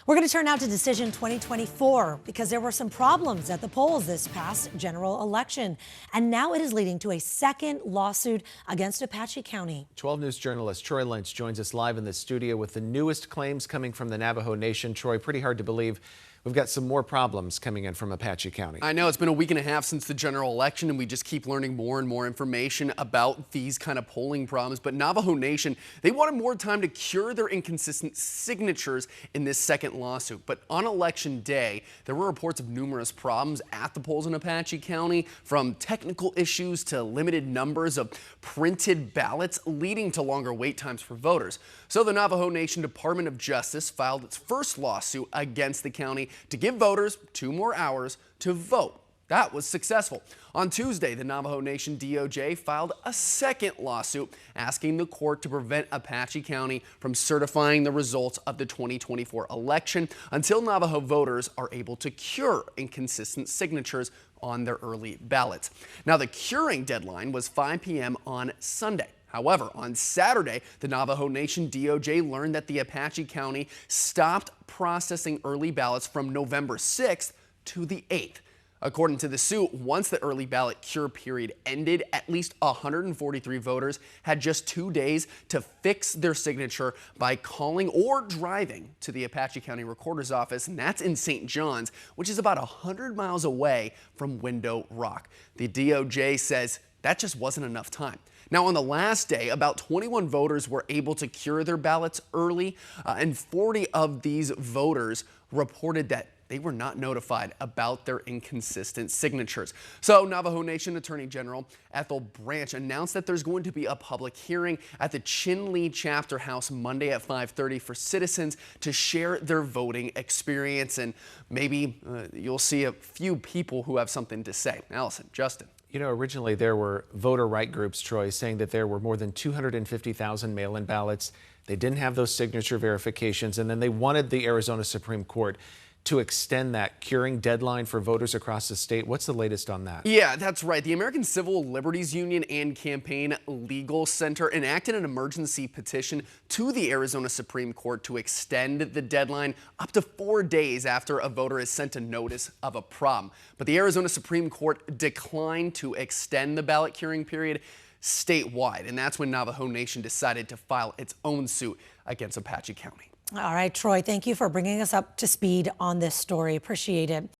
We're going to turn now to Decision 2024 because there were some problems at the polls this past general election. And now it is leading to a second lawsuit against Apache County. 12 News journalist Troy Lynch joins us live in the studio with the newest claims coming from the Navajo Nation. Troy, pretty hard to believe. We've got some more problems coming in from Apache County. I know it's been a week and a half since the general election, and we just keep learning more and more information about these kind of polling problems. But Navajo Nation, they wanted more time to cure their inconsistent signatures in this second lawsuit. But on election day, there were reports of numerous problems at the polls in Apache County, from technical issues to limited numbers of printed ballots, leading to longer wait times for voters. So the Navajo Nation Department of Justice filed its first lawsuit against the county to give voters 2 more hours to vote. That was successful. On Tuesday, the Navajo Nation DOJ filed a second lawsuit asking the court to prevent Apache County from certifying the results of the 2024 election until Navajo voters are able to cure inconsistent signatures on their early ballots. Now, the curing deadline was 5 p.m. on Sunday. However, on Saturday, the Navajo Nation DOJ learned that the Apache County stopped processing early ballots from November 6th to the 8th. According to the suit, once the early ballot cure period ended, at least 143 voters had just 2 days to fix their signature by calling or driving to the Apache County Recorder's Office, and that's in St. John's, which is about 100 miles away from Window Rock. The DOJ says that just wasn't enough time. Now, on the last day, about 21 voters were able to cure their ballots early, and 40 of these voters reported that they were not notified about their inconsistent signatures. So Navajo Nation Attorney General Ethel Branch announced that there's going to be a public hearing at the Chinle Chapter House Monday at 5:30 for citizens to share their voting experience, and maybe you'll see a few people who have something to say. Allison, Justin. You know, originally there were voter right groups, Troy, saying that there were more than 250,000 mail-in ballots. They didn't have those signature verifications, and then they wanted the Arizona Supreme Court to extend that curing deadline for voters across the state. What's the latest on that? Yeah, that's right. The American Civil Liberties Union and Campaign Legal Center enacted an emergency petition to the Arizona Supreme Court to extend the deadline up to 4 days after a voter is sent a notice of a problem. But the Arizona Supreme Court declined to extend the ballot curing period statewide, and that's when Navajo Nation decided to file its own suit against Apache County. All right, Troy, thank you for bringing us up to speed on this story. Appreciate it.